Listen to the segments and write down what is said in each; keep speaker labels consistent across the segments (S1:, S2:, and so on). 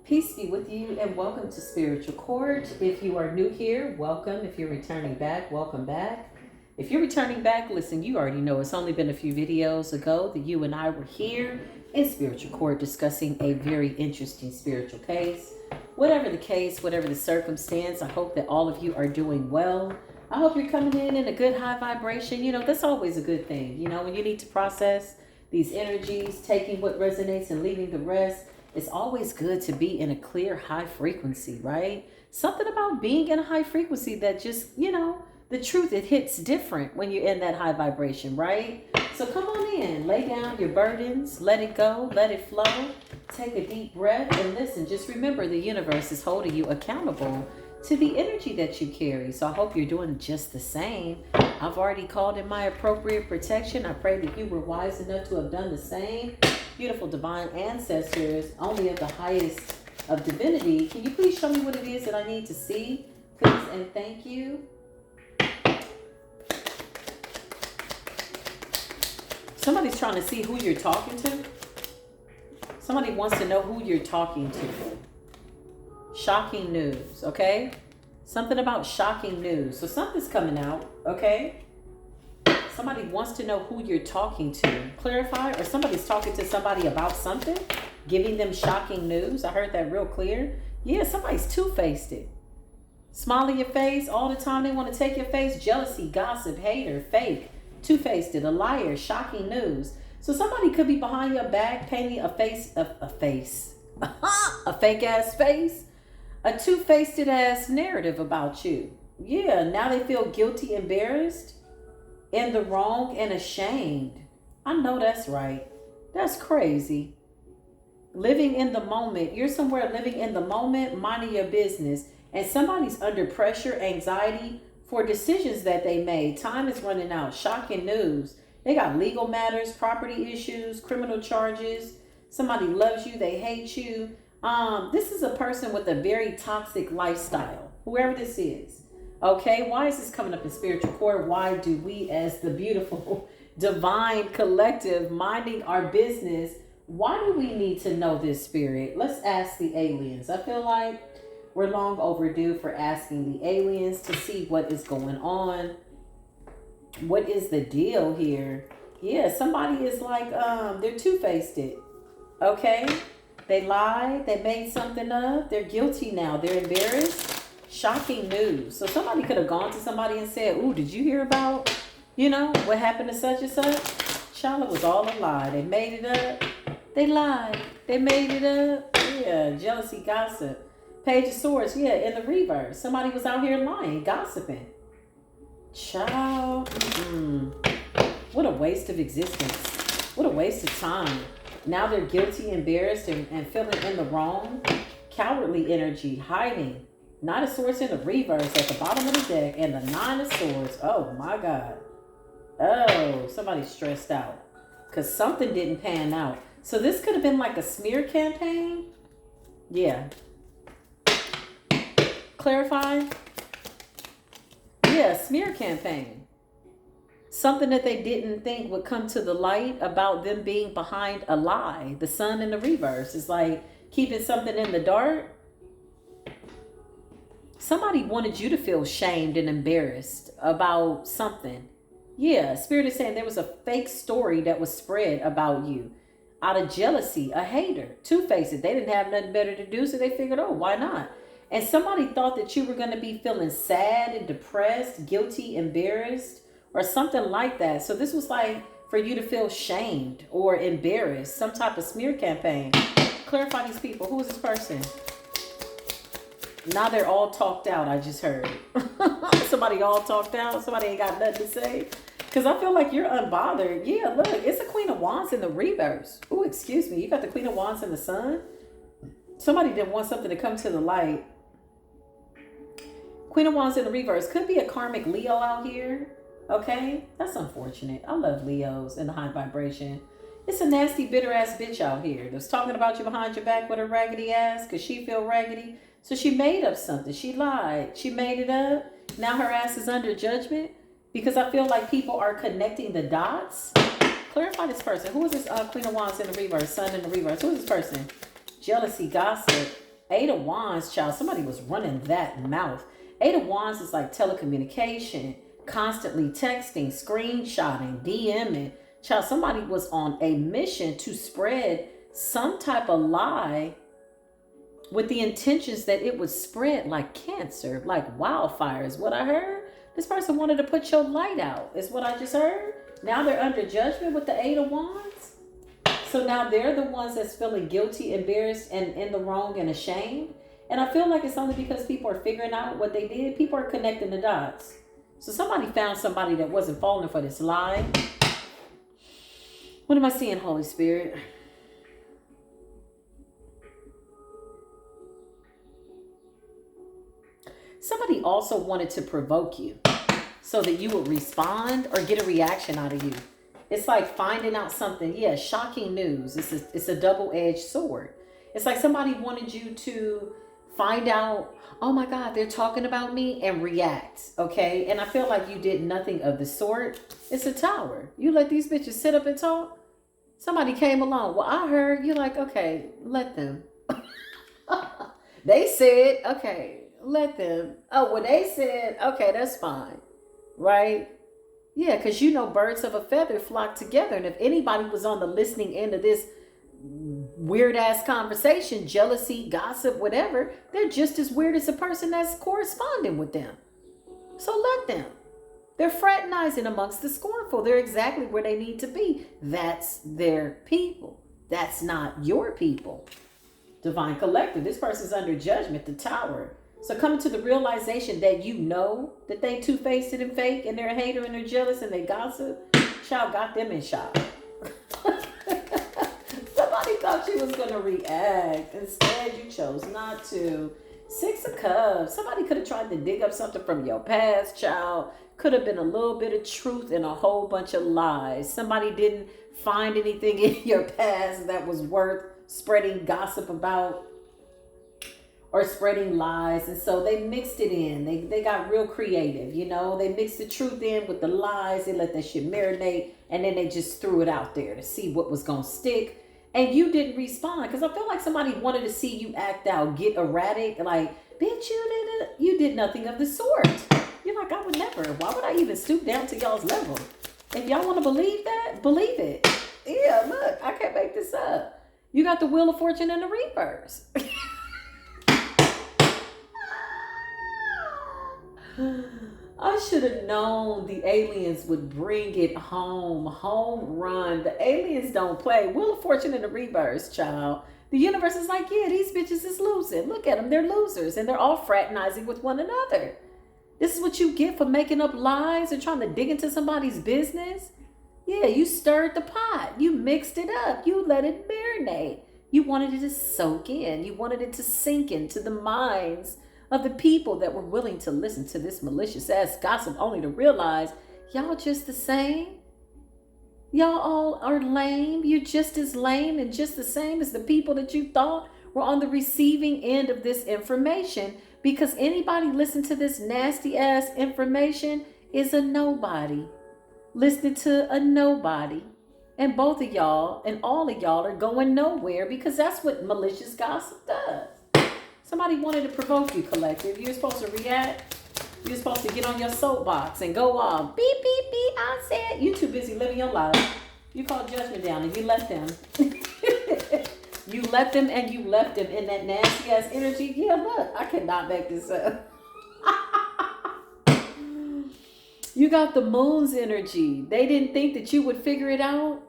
S1: Peace be with you and welcome to Spiritual Court. If you are new here, welcome. If you're returning back, welcome back. If you're returning back, listen, you already know it's only been a few videos ago that you and I were here in Spiritual Court discussing a very interesting spiritual case. Whatever the case, whatever the circumstance, I hope that all of you are doing well. I hope you're coming in a good high vibration. You know, that's always a good thing. You know, when you need to process these energies, taking what resonates and leaving the rest, it's always good to be in a clear high frequency, right? Something about being in a high frequency that just, you know, the truth, it hits different when you're in that high vibration, right? So come on in, lay down your burdens, let it go, let it flow. Take a deep breath and listen. Just remember the universe is holding you accountable to the energy that you carry. So I hope you're doing just the same. I've already called in my appropriate protection. I pray that you were wise enough to have done the same. Beautiful divine ancestors, only of the highest of divinity, can you please show me what it is that I need to see? Please and thank you. Somebody's trying to see who you're talking to. Somebody wants to know who you're talking to. Shocking news, okay? Something about shocking news. So something's coming out, okay? Somebody wants to know who you're talking to. Clarify, or somebody's talking to somebody about something, giving them shocking news. I heard that real clear. Yeah, somebody's two-faced it. Smile in your face all the time. They want to take your face. Jealousy, gossip, hater, fake, two-faced it, a liar, shocking news. So somebody could be behind your back painting a face, a fake-ass face, a two-faced ass narrative about you. Yeah, now they feel guilty, embarrassed, in the wrong and ashamed. I know that's right. That's crazy. Living in the moment. You're somewhere living in the moment, minding your business, and somebody's under pressure, anxiety for decisions that they made. Time is running out. Shocking news. They got legal matters, property issues, criminal charges. Somebody loves you, they hate you. This is a person with a very toxic lifestyle, whoever this is. Okay, why is this coming up in Spiritual Court? Why do we, as the beautiful divine collective minding our business, why do we need to know this, Spirit? Let's ask the aliens. I feel like we're long overdue for asking the aliens to see what is going on. What is the deal here? Yeah, somebody is like, they're two-faced it. Okay, they lied, they made something up, they're guilty now, they're embarrassed. Shocking news. So somebody could have gone to somebody and said, ooh, did you hear about, you know, what happened to such and such? Child, it was all a lie. They made it up. They lied. They made it up. Yeah, jealousy, gossip. Page of Swords, yeah, in the reverse. Somebody was out here lying, gossiping. Child, what a waste of existence. What a waste of time. Now they're guilty, embarrassed, and feeling in the wrong. Cowardly energy, hiding. Knight of Swords in the reverse at the bottom of the deck, and the Nine of Swords. Oh my God. Oh, somebody's stressed out because something didn't pan out. So this could have been like a smear campaign. Yeah. Clarify. Yeah, smear campaign. Something that they didn't think would come to the light about them being behind a lie. The Sun in the reverse is like keeping something in the dark. Somebody wanted you to feel shamed and embarrassed about something. Yeah, Spirit is saying there was a fake story that was spread about you. Out of jealousy, a hater, two-faced. They didn't have nothing better to do, so they figured, oh, why not? And somebody thought that you were going to be feeling sad and depressed, guilty, embarrassed, or something like that. So this was like for you to feel shamed or embarrassed, some type of smear campaign. Clarify these people. Who is this person? Now they're all talked out, I just heard. Somebody all talked out. Somebody ain't got nothing to say. Because I feel like you're unbothered. Yeah, look, it's the Queen of Wands in the reverse. Oh, excuse me. You got the Queen of Wands in the Sun. Somebody didn't want something to come to the light. Queen of Wands in the reverse. Could be a karmic Leo out here. Okay? That's unfortunate. I love Leos in the high vibration. It's a nasty, bitter-ass bitch out here that's talking about you behind your back with her raggedy ass because she feel raggedy. So she made up something. She lied. She made it up. Now her ass is under judgment because I feel like people are connecting the dots. Clarify this person. Who is this Queen of Wands in the reverse? Sun in the reverse. Who is this person? Jealousy, gossip. Eight of Wands, child, somebody was running that mouth. Eight of Wands is like telecommunication, constantly texting, screenshotting, DMing. Child, somebody was on a mission to spread some type of lie with the intentions that it would spread like cancer, like wildfire is what I heard. This person wanted to put your light out, is what I just heard. Now they're under judgment with the Eight of Wands. So now they're the ones that's feeling guilty, embarrassed, and in the wrong and ashamed. And I feel like it's only because people are figuring out what they did. People are connecting the dots. So somebody found somebody that wasn't falling for this lie. What am I seeing, Holy Spirit? Somebody also wanted to provoke you so that you would respond or get a reaction out of you. It's like finding out something. Yeah, shocking news. It's a double-edged sword. It's like somebody wanted you to find out, oh my God, they're talking about me, and react, okay? And I feel like you did nothing of the sort. It's a tower. You let these bitches sit up and talk. Somebody came along. Well, I heard. You're like, okay, let them. They said, okay, let them. Oh, well, they said, okay, that's fine, right? Yeah, because you know birds of a feather flock together. And if anybody was on the listening end of this weird-ass conversation, jealousy, gossip, whatever, they're just as weird as the person that's corresponding with them. So let them. They're fraternizing amongst the scornful. They're exactly where they need to be. That's their people. That's not your people. Divine Collective. This person's under judgment, the Tower. So coming to the realization that you know that they two-faced and fake, and they're a hater and they're jealous and they gossip, child got them in shock. Somebody thought you was going to react. Instead, you chose not to. Six of Cups. Somebody could have tried to dig up something from your past, child. Could have been a little bit of truth and a whole bunch of lies. Somebody didn't find anything in your past that was worth spreading gossip about or spreading lies. And so they mixed it in. They got real creative, you know. They mixed the truth in with the lies. They let that shit marinate. And then they just threw it out there to see what was going to stick. And you didn't respond. Because I feel like somebody wanted to see you act out, get erratic. Like, bitch, you did nothing of the sort. You're like, I would never. Why would I even stoop down to y'all's level? If y'all want to believe that, believe it. Yeah, look, I can't make this up. You got the Wheel of Fortune in the reverse. I should have known the aliens would bring it home. Home run. The aliens don't play. Wheel of Fortune in the reverse, child. The universe is like, yeah, these bitches is losing. Look at them. They're losers. And they're all fraternizing with one another. This is what you get for making up lies and trying to dig into somebody's business. Yeah, you stirred the pot. You mixed it up. You let it marinate. You wanted it to soak in. You wanted it to sink into the minds of the people that were willing to listen to this malicious ass gossip, only to realize y'all just the same. Y'all all are lame. You're just as lame and just the same as the people that you thought were on the receiving end of this information, because anybody listen to this nasty ass information is a nobody. Listening to a nobody. And both of y'all and all of y'all are going nowhere, because that's what malicious gossip does. Somebody wanted to provoke you, collective. You're supposed to react. You're supposed to get on your soapbox and go off. Beep, beep, beep, I said. You too busy living your life. You called judgment down and you let them. You let them and you left them in that nasty ass energy. Yeah, look, I cannot make this up. You got the moon's energy. They didn't think that you would figure it out.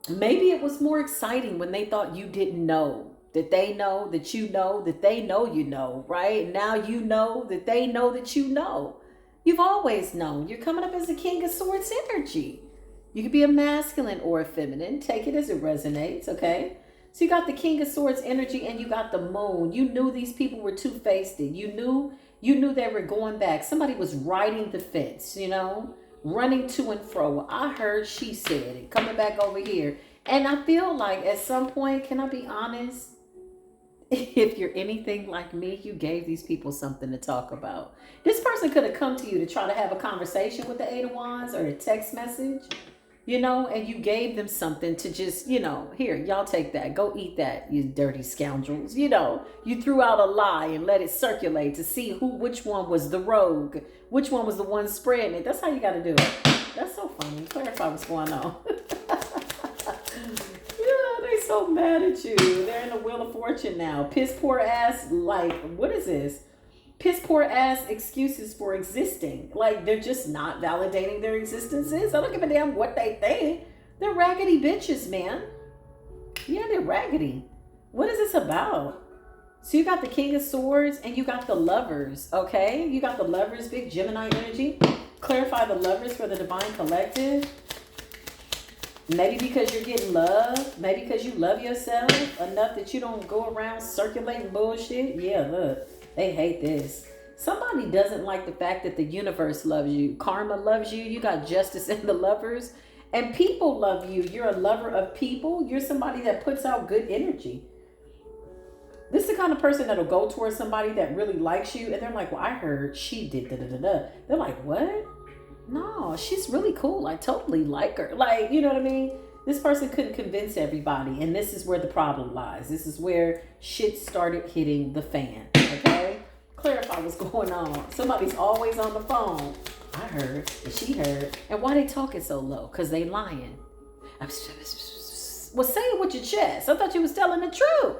S1: Maybe it was more exciting when they thought you didn't know. That they know that you know that they know you know, right? Now you know that they know that you know. You've always known. You're coming up as a King of Swords energy. You could be a masculine or a feminine. Take it as it resonates, okay? So you got the King of Swords energy and you got the moon. You knew these people were two-faced. You knew they were going back. Somebody was riding the fence, you know, running to and fro. I heard, she said it, coming back over here. And I feel like at some point, can I be honest? If you're anything like me, you gave these people something to talk about. This person could have come to you to try to have a conversation with the Eight of Wands or a text message. and you gave them something to just, here, y'all take that. Go eat that, you dirty scoundrels. You threw out a lie and let it circulate to see which one was the rogue, which one was the one spreading it. That's how you got to do it. That's so funny. Clarify what's going on. Yeah, they so mad at you. They're in the Wheel of Fortune now. Piss poor ass, what is this? Piss poor ass excuses for existing. They're just not validating their existences. I don't give a damn what they think. They're raggedy bitches, man. Yeah, they're raggedy. What is this about? So you got the King of Swords and you got the Lovers, okay? You got the Lovers, big Gemini energy. Clarify the Lovers for the Divine Collective. Maybe because you're getting love. Maybe because you love yourself enough that you don't go around circulating bullshit. Yeah, look. They hate this. Somebody doesn't like the fact that the universe loves you. Karma loves you. You got justice in the Lovers. And people love you. You're a lover of people. You're somebody that puts out good energy. This is the kind of person that'll go towards somebody that really likes you. And they're like, well, I heard she did da-da-da-da. They're like, what? No, she's really cool. I totally like her. You know what I mean? This person couldn't convince everybody. And this is where the problem lies. This is where shit started hitting the fan. Okay? Clarify what's going on. Somebody's always on the phone. I heard and she heard. And why they talking so low? Because they lying. Well, say it with your chest. I thought you was telling the truth.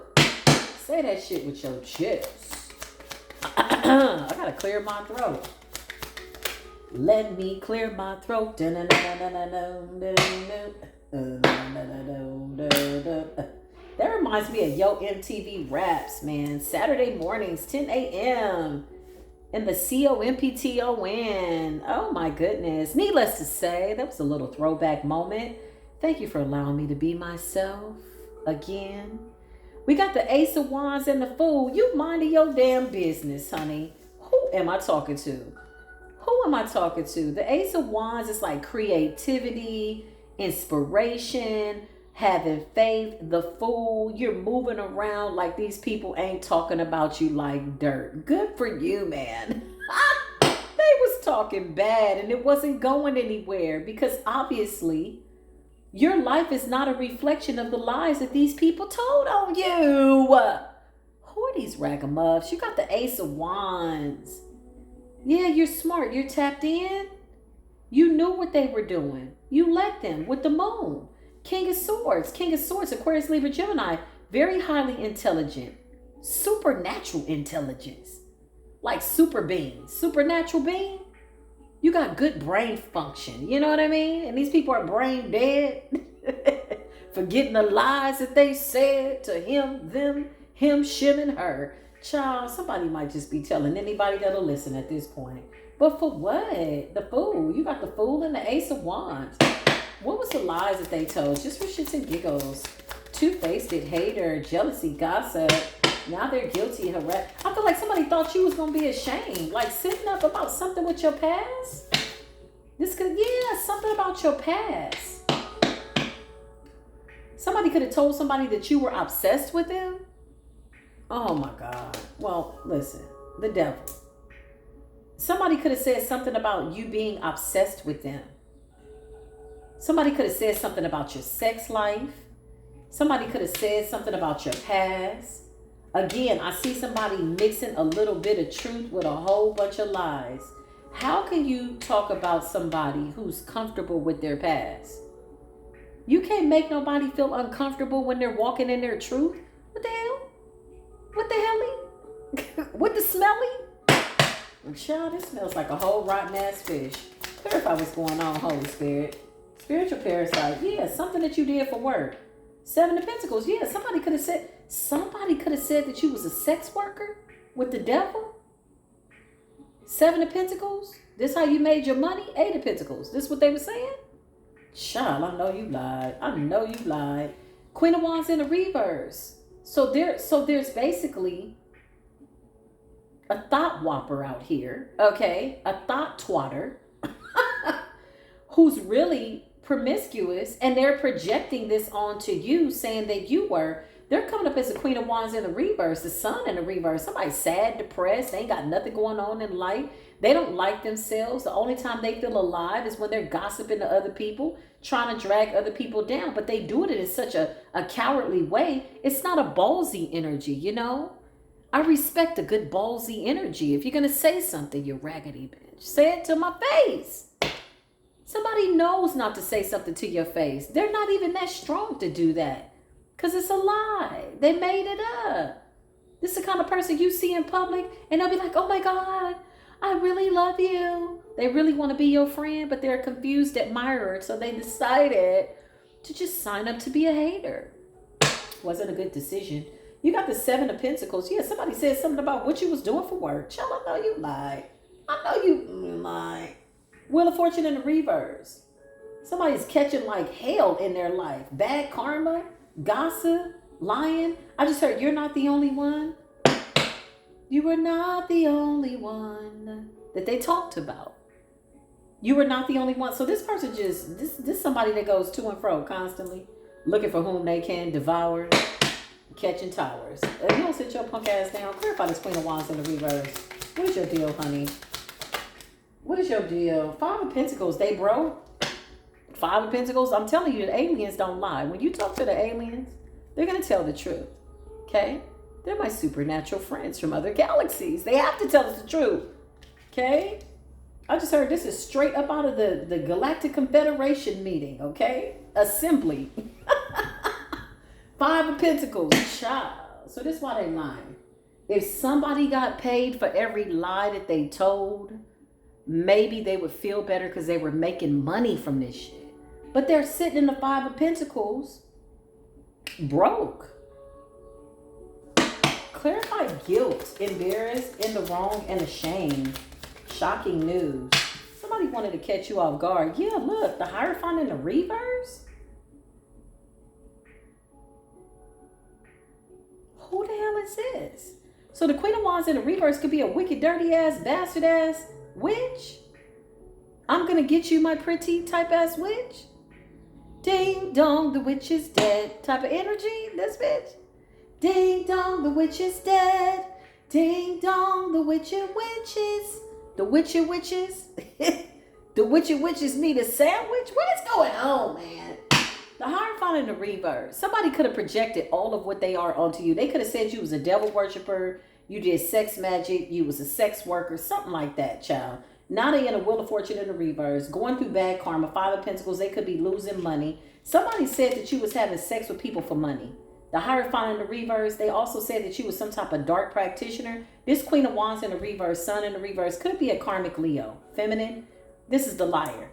S1: Say that shit with your chest. I gotta clear my throat. Let me clear my throat. That reminds me of Yo MTV Raps, man. Saturday mornings, 10 a.m. in the COMPTON. Oh my goodness. Needless to say, that was a little throwback moment. Thank you for allowing me to be myself again. We got the Ace of Wands and the Fool. You minding your damn business, honey. Who am I talking to? Who am I talking to? The Ace of Wands is like creativity, inspiration, having faith. The Fool, you're moving around like these people ain't talking about you like dirt. Good for you, man. They was talking bad and it wasn't going anywhere because obviously your life is not a reflection of the lies that these people told on you. Who are these ragamuffs? You got the Ace of Wands. Yeah, you're smart. You're tapped in. You knew what they were doing. You let them with the Moon. King of Swords, Aquarius, Libra, Gemini. Very highly intelligent. Supernatural intelligence. Like super being. Supernatural being. You got good brain function. You know what I mean? And these people are brain dead. Forgetting the lies that they said to him, them, him, shim, and her. Child, somebody might just be telling anybody that'll listen at this point. But for what? The Fool. You got the Fool and the Ace of Wands. What was the lies that they told? Just for shits and giggles. Two-faced hater, jealousy, gossip. Now they're guilty of harassment. I feel like somebody thought you was going to be ashamed. Like sitting up about something with your past. Something about your past. Somebody could have told somebody that you were obsessed with them. Oh my God. Well, listen, the devil. Somebody could have said something about you being obsessed with them. Somebody could have said something about your sex life. Somebody could have said something about your past. Again, I see somebody mixing a little bit of truth with a whole bunch of lies. How can you talk about somebody who's comfortable with their past? You can't make nobody feel uncomfortable when they're walking in their truth. What the hell? What the hell? What the smelly? Child, this smells like a whole rotten ass fish. Clarify what's going on, Holy Spirit. Spiritual parasite. Yeah, something that you did for work. Seven of Pentacles. Yeah, somebody could have said that you was a sex worker with the devil. Seven of Pentacles. This how you made your money? Eight of Pentacles. This what they were saying? Child, I know you lied. Queen of Wands in the reverse. So there's basically a thought whopper out here, okay? A thought twatter who's really promiscuous, and they're projecting this onto you, saying that you were. They're coming up as the Queen of Wands in the reverse, the Sun in the reverse. Somebody's sad, depressed. They ain't got nothing going on in life. They don't like themselves. The only time they feel alive is when they're gossiping to other people, trying to drag other people down. But they do it in such a cowardly way. It's not a ballsy energy, you know? I respect a good ballsy energy. If you're going to say something, you raggedy bitch, say it to my face. Somebody knows not to say something to your face. They're not even that strong to do that because it's a lie. They made it up. This is the kind of person you see in public and they'll be like, oh my God, I really love you. They really want to be your friend, but they're a confused admirer. So they decided to just sign up to be a hater. Wasn't a good decision. You got the 7 of Pentacles. Yeah, somebody said something about what you was doing for work. Child, I know you lied. I know you lied. Wheel of Fortune in the reverse. Somebody's catching like hell in their life. Bad karma, gossip, lying. I just heard you're not the only one. You were not the only one that they talked about. You were not the only one. So this person just, this somebody that goes to and fro constantly, looking for whom they can devour, catching towers. If you don't sit your punk ass down, clarify this Queen of Wands in the reverse. What is your deal, honey? What is your deal? 5 of Pentacles, they broke. 5 of Pentacles, I'm telling you, the aliens don't lie. When you talk to the aliens, they're going to tell the truth. Okay? They're my supernatural friends from other galaxies. They have to tell us the truth. Okay? I just heard this is straight up out of the Galactic Confederation meeting. Okay? Assembly. 5 of Pentacles. Child. So this is why they lying. If somebody got paid for every lie that they told, maybe they would feel better because they were making money from this shit. But they're sitting in the 5 of Pentacles broke. Clarify guilt, embarrassed, in the wrong, and ashamed. Shocking news. Somebody wanted to catch you off guard. Yeah, look, the Hierophant in the reverse? Who the hell is this? So the Queen of Wands in the reverse could be a wicked, dirty ass, bastard ass witch. I'm gonna get you, my pretty type ass witch. Ding dong, the witch is dead type of energy. This bitch. Ding dong, the witch is dead. Ding dong, the witchy witches. The witchy witches. The witchy witches need a sandwich. What is going on, man? The Hierophant in the reverse. Somebody could have projected all of what they are onto you. They could have said you was a devil worshiper. You did sex magic. You was a sex worker. Something like that, child. Now they in a Wheel of Fortune in the reverse. Going through bad karma. 5 of Pentacles. They could be losing money. Somebody said that you was having sex with people for money. The Hierophant in the reverse, they also said that you was some type of dark practitioner. This Queen of Wands in the reverse, Sun in the reverse, could be a karmic Leo, feminine. This is the liar.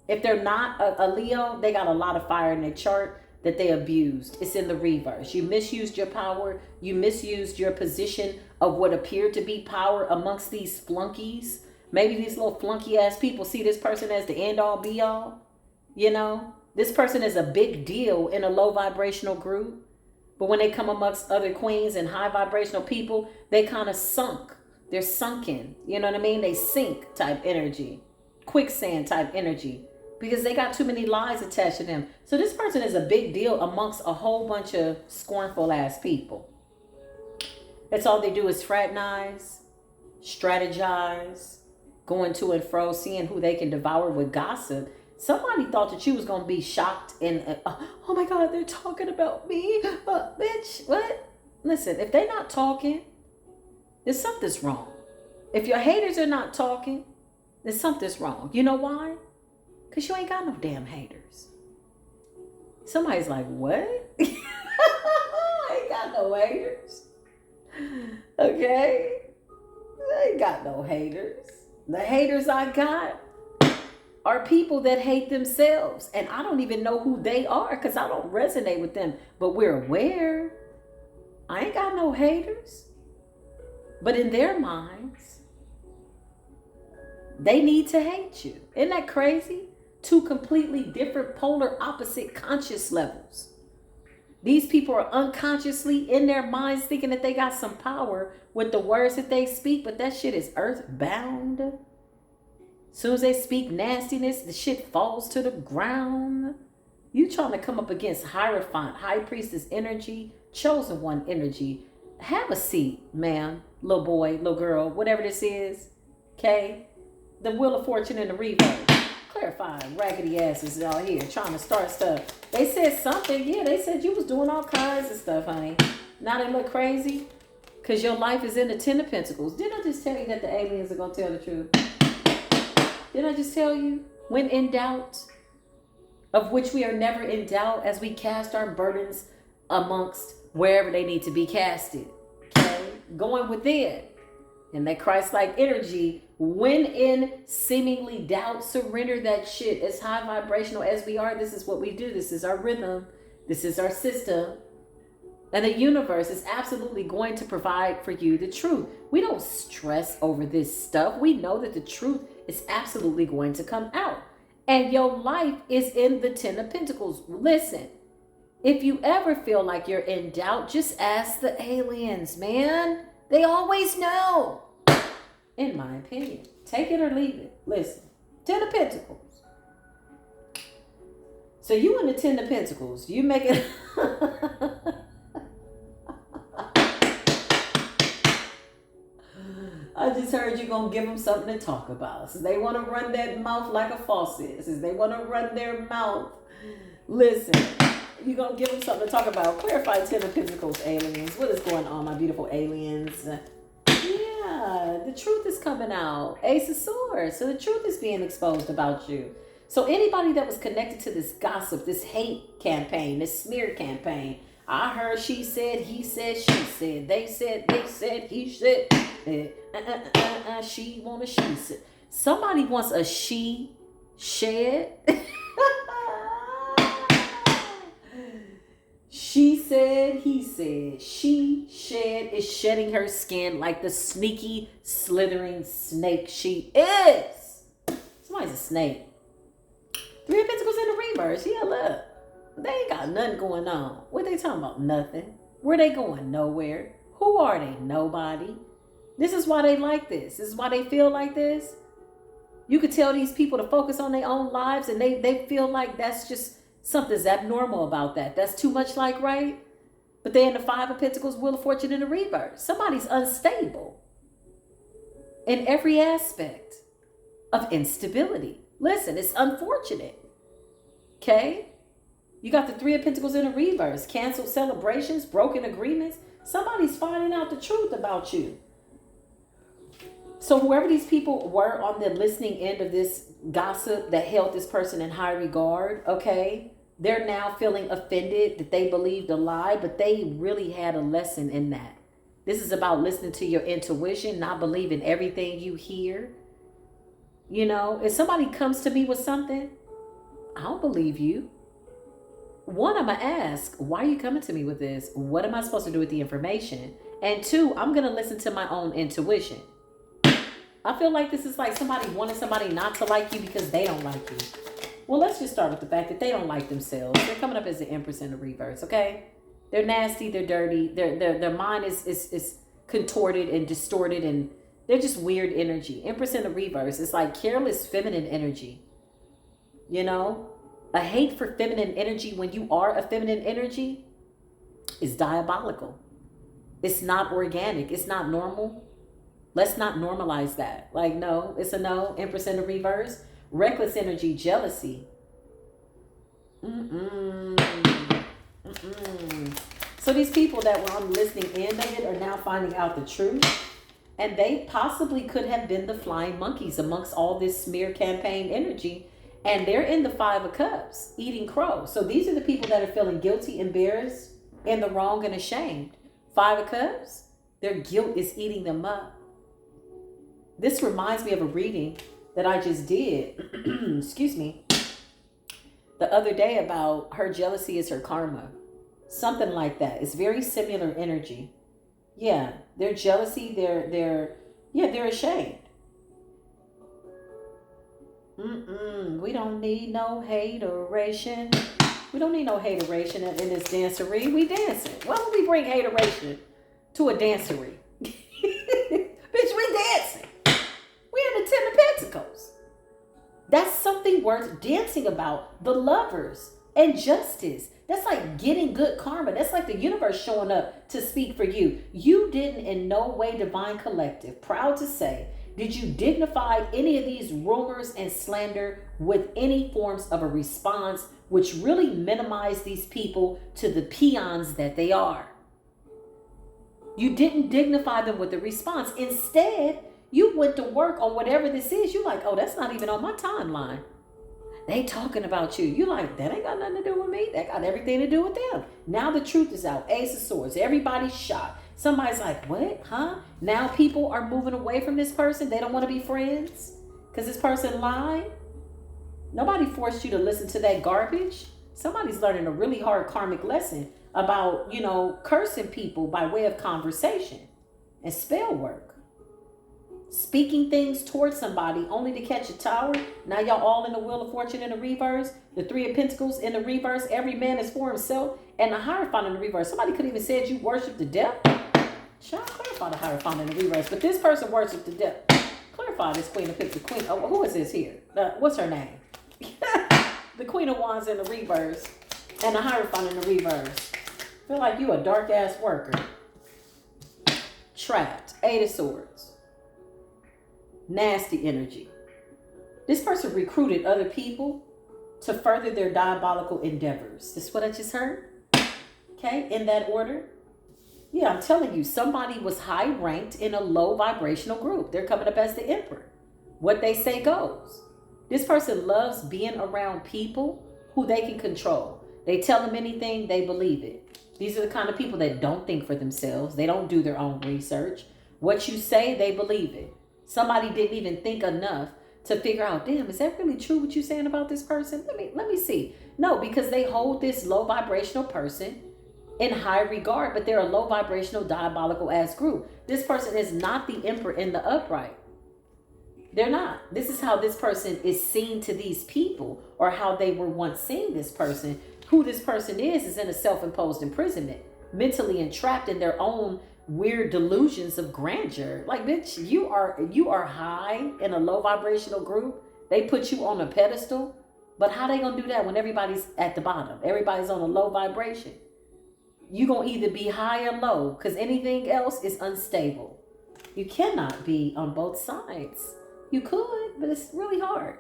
S1: If they're not a Leo, they got a lot of fire in their chart that they abused. It's in the reverse. You misused your power. You misused your position of what appeared to be power amongst these flunkies. Maybe these little flunky ass people see this person as the end all be all. You know, this person is a big deal in a low vibrational group. But when they come amongst other queens and high vibrational people, they kind of sunk. They're sunken. You know what I mean? They sink type energy. Quicksand type energy. Because they got too many lies attached to them. So this person is a big deal amongst a whole bunch of scornful ass people. That's all they do is fraternize, strategize, going to and fro, seeing who they can devour with gossip. Somebody thought that you was going to be shocked and, oh my God, they're talking about me. Bitch, what? Listen, if they're not talking, then something's wrong. If your haters are not talking, then something's wrong. You know why? Because you ain't got no damn haters. Somebody's like, what? I ain't got no haters. Okay? I ain't got no haters. The haters I got are people that hate themselves. And I don't even know who they are because I don't resonate with them. But we're aware. I ain't got no haters. But in their minds, they need to hate you. Isn't that crazy? 2 completely different polar opposite conscious levels. These people are unconsciously in their minds thinking that they got some power with the words that they speak. But that shit is earthbound. Soon as they speak nastiness, the shit falls to the ground. You trying to come up against Hierophant, High Priestess energy, chosen one energy. Have a seat, ma'am, little boy, little girl, whatever this is. Okay? The Wheel of Fortune in the reverse. Clarifying raggedy asses out here trying to start stuff. They said something. Yeah, they said you was doing all kinds of stuff, honey. Now they look crazy because your life is in the Ten of Pentacles. Didn't I just tell you that the aliens are going to tell the truth? Didn't I just tell you? When in doubt, of which we are never in doubt as we cast our burdens amongst wherever they need to be casted. Okay? Going within. And that Christ-like energy, when in seemingly doubt, surrender that shit. As high vibrational as we are, this is what we do. This is our rhythm. This is our system. And the universe is absolutely going to provide for you the truth. We don't stress over this stuff. We know that the truth is absolutely going to come out. And your life is in the Ten of Pentacles. Listen, if you ever feel like you're in doubt, just ask the aliens, man. They always know. In my opinion. Take it or leave it. Listen. Ten of Pentacles. So you in the Ten of Pentacles. You make it... I just heard you're going to give them something to talk about. So they want to run that mouth like a faucet. So they want to run their mouth. Listen, you're going to give them something to talk about. Clarify Ten of Pentacles, aliens. What is going on, my beautiful aliens? Yeah, the truth is coming out. Ace of Swords. So the truth is being exposed about you. So anybody that was connected to this gossip, this hate campaign, this smear campaign, I heard she said, he said, she said, they said, he said, she want a she said. Somebody wants a she shed. She said, he said, she shed is shedding her skin like the sneaky, slithering snake she is. Somebody's a snake. Three of Pentacles in the reverse. Yeah, look. They ain't got nothing going on. What they talking about? Nothing. Where they going? Nowhere. Who are they? Nobody. This is why they like this. This is why they feel like this. You could tell these people to focus on their own lives and they feel like that's just something's abnormal about that. That's too much like right. But they're in the Five of Pentacles, Wheel of Fortune in the reverse. Somebody's unstable in every aspect of instability. Listen, it's unfortunate. Okay? You got the Three of Pentacles in the reverse. Canceled celebrations, broken agreements. Somebody's finding out the truth about you. So whoever these people were on the listening end of this gossip that held this person in high regard, okay, they're now feeling offended that they believed a lie, but they really had a lesson in that. This is about listening to your intuition, not believing everything you hear. You know, if somebody comes to me with something, I don't believe you. One, I'm going to ask, why are you coming to me with this? What am I supposed to do with the information? And two, I'm going to listen to my own intuition. I feel like this is like somebody wanting somebody not to like you because they don't like you. Well, let's just start with the fact that they don't like themselves. They're coming up as the Empress in the reverse, okay? They're nasty, they're dirty, their mind is contorted and distorted, and they're just weird energy. Empress in the reverse is like careless feminine energy. You know? A hate for feminine energy when you are a feminine energy is diabolical. It's not organic. It's not normal. Let's not normalize that. Like, no, it's a no. Empress in the reverse. Reckless energy, jealousy. So these people that were on the listening end of it are now finding out the truth. And they possibly could have been the flying monkeys amongst all this smear campaign energy. And they're in the Five of Cups, eating crow. So these are the people that are feeling guilty, embarrassed, in the wrong, and ashamed. Five of Cups, their guilt is eating them up. This reminds me of a reading that I just did, excuse me, the other day about her jealousy is her karma. Something like that. It's very similar energy. Yeah, their jealousy, they're ashamed. We don't need no hateration. We don't need no hateration in this dancery. We dancing. Why don't we bring hateration to a dancery? Bitch, we dancing. We're in the Ten of Pentacles. That's something worth dancing about. The lovers and justice. That's like getting good karma. That's like the universe showing up to speak for you. You didn't in no way, Divine Collective, proud to say, did you dignify any of these rumors and slander with any forms of a response, which really minimize these people to the peons that they are. You didn't dignify them with a response. Instead, you went to work on whatever this is. You're like, oh, that's not even on my timeline. They talking about you. You like, that ain't got nothing to do with me. That got everything to do with them. Now the truth is out. Ace of Swords. Everybody's shocked. Somebody's like, what? Huh? Now people are moving away from this person. They don't want to be friends because this person lied. Nobody forced you to listen to that garbage. Somebody's learning a really hard karmic lesson about, cursing people by way of conversation and spell work. Speaking things towards somebody only to catch a tower. Now y'all all in the Wheel of Fortune in the reverse. The Three of Pentacles in the reverse. Every man is for himself. And the Hierophant in the reverse. Somebody could even said you worship the devil. Shall I clarify the Hierophant in the reverse? But this person worships the devil. Clarify this Queen of Pentacles. Queen. Oh, who is this here? What's her name? The Queen of Wands in the reverse. And the Hierophant in the reverse. Feel like you a dark ass worker. Trapped. Eight of Swords. Nasty energy. This person recruited other people to further their diabolical endeavors. This is what I just heard. Okay, in that order. Yeah, I'm telling you, somebody was high ranked in a low vibrational group. They're coming up as the emperor. What they say goes. This person loves being around people who they can control. They tell them anything, they believe it. These are the kind of people that don't think for themselves. They don't do their own research. What you say, they believe it. Somebody didn't even think enough to figure out, damn, is that really true what you're saying about this person? Let me see. No, because they hold this low vibrational person in high regard, but they're a low vibrational diabolical ass group. This person is not the emperor in the upright. They're not. This is how this person is seen to these people, or how they were once seeing this person. Who this person is in a self-imposed imprisonment, mentally entrapped in their own weird delusions of grandeur. Like, bitch, you are high in a low vibrational group. They put you on a pedestal. But how they gonna do that when everybody's at the bottom? Everybody's on a low vibration. You gonna either be high or low, because anything else is unstable. You cannot be on both sides. You could, but it's really hard,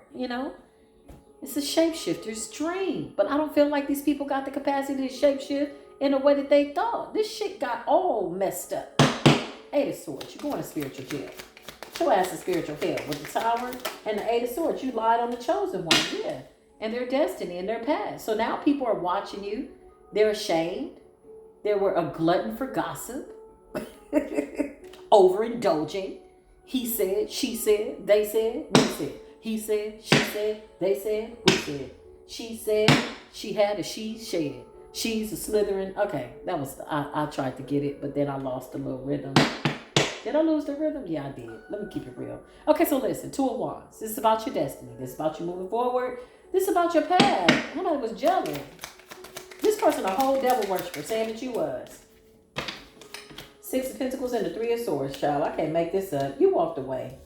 S1: It's a shapeshifter's dream. But I don't feel like these people got the capacity to shapeshift in a way that they thought. This shit got all messed up. Eight of Swords, you're going to spiritual jail. Your ass is spiritual hell. With the Tower and the Eight of Swords, you lied on the chosen one. Yeah. And their destiny and their past. So now people are watching you. They're ashamed. They were a glutton for gossip. Overindulging. He said, she said, they said, we said. He said, she said, they said, we said. She said, she had a she shed. She's a Slytherin. Okay, that was, I tried to get it, but then I lost the little rhythm. Did I lose the rhythm? Yeah, I did. Let me keep it real. Okay, so listen, Two of Wands. This is about your destiny. This is about you moving forward. This is about your past. Nobody was jealous. This person a whole devil worshiper saying that you was. Six of Pentacles and the Three of Swords, child. I can't make this up. You walked away.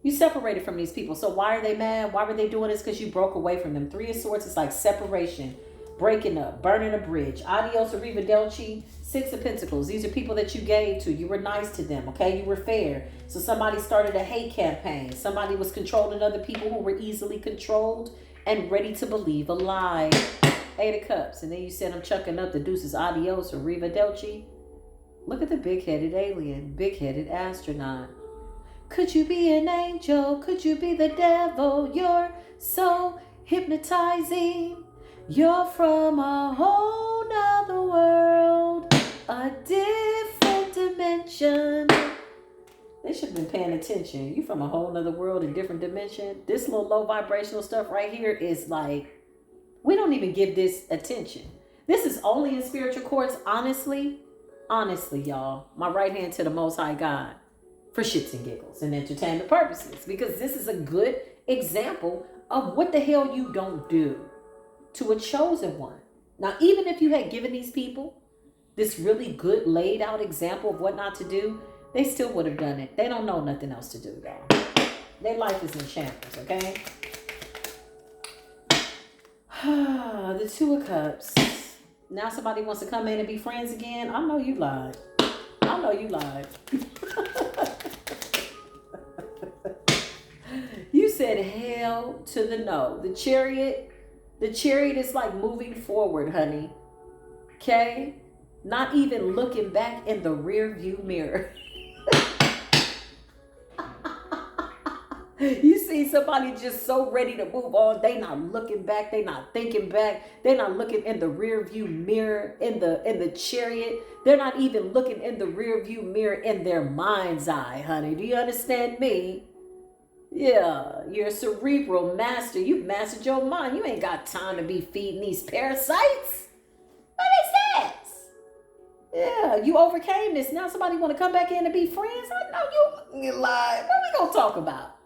S1: You separated from these people. So why are they mad? Why were they doing this? Because you broke away from them. Three of Swords is like separation, breaking up, burning a bridge. Adios, arrivederci. Six of Pentacles. These are people that you gave to. You were nice to them, okay? You were fair. So somebody started a hate campaign. Somebody was controlling other people who were easily controlled and ready to believe a lie. Eight of Cups. And then you said, I'm chucking up the deuces. Adios, arrivederci. Look at the big-headed alien, big-headed astronaut. Could you be an angel? Could you be the devil? You're so hypnotizing. You're from a whole nother world, a different dimension. They should have been paying attention. You from a whole nother world, a different dimension. This little low vibrational stuff right here is like, we don't even give this attention. This is only in spiritual courts, honestly, y'all. My right hand to the Most High God. For shits and giggles and entertainment purposes. Because this is a good example of what the hell you don't do to a chosen one. Now, even if you had given these people this really good laid out example of what not to do, they still would have done it. They don't know nothing else to do, y'all. Their life is in shambles, okay? The Two of Cups. Now somebody wants to come in and be friends again. I know you lied. I know you lied. You said hell to the no. The chariot is like moving forward, honey. Okay? Not even looking back in the rear view mirror. You see somebody just so ready to move on. They not looking back. They not thinking back. They not looking in the rear view mirror in the chariot. They're not even looking in the rear view mirror in their mind's eye, honey. Do you understand me? Yeah, you're a cerebral master. You've mastered your mind. You ain't got time to be feeding these parasites. What is that? Yeah, you overcame this. Now somebody want to come back in and be friends? I know you lied. What we gonna talk about?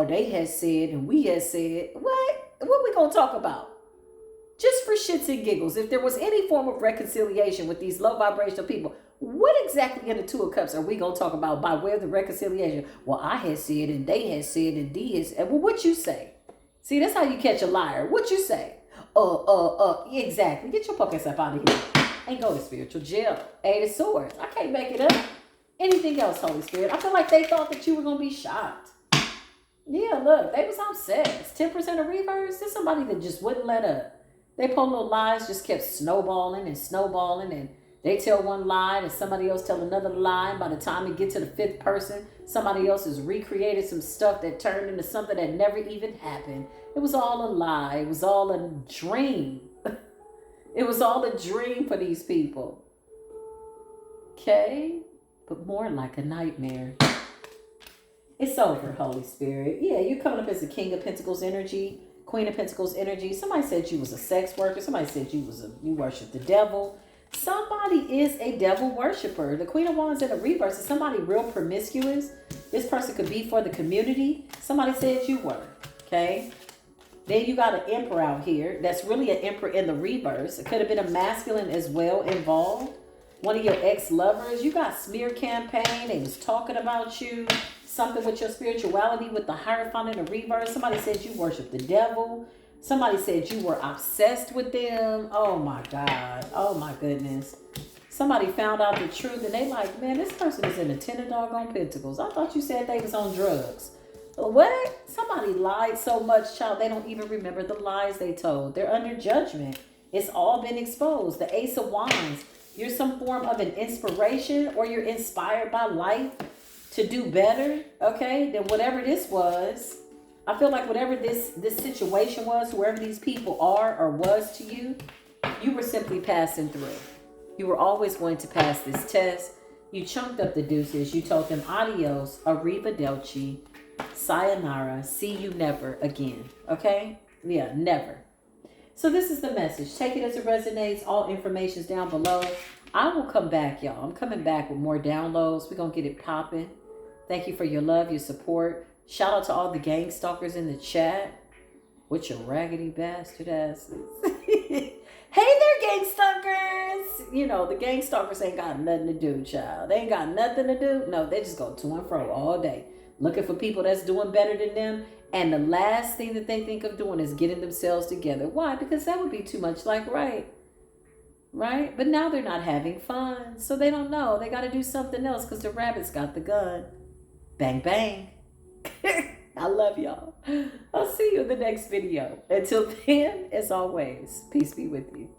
S1: They had said and we had said. What we gonna talk about? Just for shits and giggles, if there was any form of reconciliation with these low vibrational people, what exactly in the Two of Cups are we gonna talk about by way of the reconciliation? Well, I had said and they had said and D had said. Well, what you say? See, that's how you catch a liar. What you say? Exactly. Get your fucking stuff out of here and go to spiritual jail. Eight of Swords. I can't make it up. Anything else, Holy Spirit? I feel like they thought that you were gonna be shocked. Yeah, look, they was obsessed. 10% of reverse. There's somebody that just wouldn't let up. They pull little lies, just kept snowballing, and they tell one lie and somebody else tell another lie. And by the time you get to the fifth person, somebody else has recreated some stuff that turned into something that never even happened. It was all a lie. It was all a dream. It was all a dream for these people. Okay? But more like a nightmare. It's over, Holy Spirit. Yeah, you're coming up as the King of Pentacles energy, Queen of Pentacles energy. Somebody said you was a sex worker. Somebody said you worship the devil. Somebody is a devil worshiper. The Queen of Wands in a reverse is somebody real promiscuous. This person could be for the community. Somebody said you were. Okay? Then you got an Emperor out here. That's really an Emperor in the reverse. It could have been a masculine as well involved. One of your ex-lovers. You got smear campaign. They was talking about you. Something with your spirituality with the Hierophant in the reverse. Somebody said you worship the devil. Somebody said you were obsessed with them. Oh my God. Oh my goodness. Somebody found out the truth and they like, man, this person is in a 10 of doggone pentacles. I thought you said they was on drugs. What? Somebody lied so much, child, they don't even remember the lies they told. They're under judgment. It's all been exposed. The Ace of Wands. You're some form of an inspiration or you're inspired by life to do better, okay, than whatever this was. I feel like whatever this situation was, whoever these people are or was to you, you were simply passing through. You were always going to pass this test. You chunked up the deuces. You told them adios, arrivederci, sayonara, see you never again, okay? Yeah, never. So this is the message. Take it as it resonates. All information's down below. I will come back, y'all. I'm coming back with more downloads. We're going to get it popping. Thank you for your love, your support. Shout out to all the gang stalkers in the chat. With your raggedy bastard asses. Hey there, gang stalkers. You know, the gang stalkers ain't got nothing to do, child. They ain't got nothing to do. No, they just go to and fro all day. Looking for people that's doing better than them. And the last thing that they think of doing is getting themselves together. Why? Because that would be too much like right. But now they're not having fun. So they don't know. They got to do something else because the rabbit's got the gun. Bang, bang. I love y'all. I'll see you in the next video. Until then, as always, peace be with you.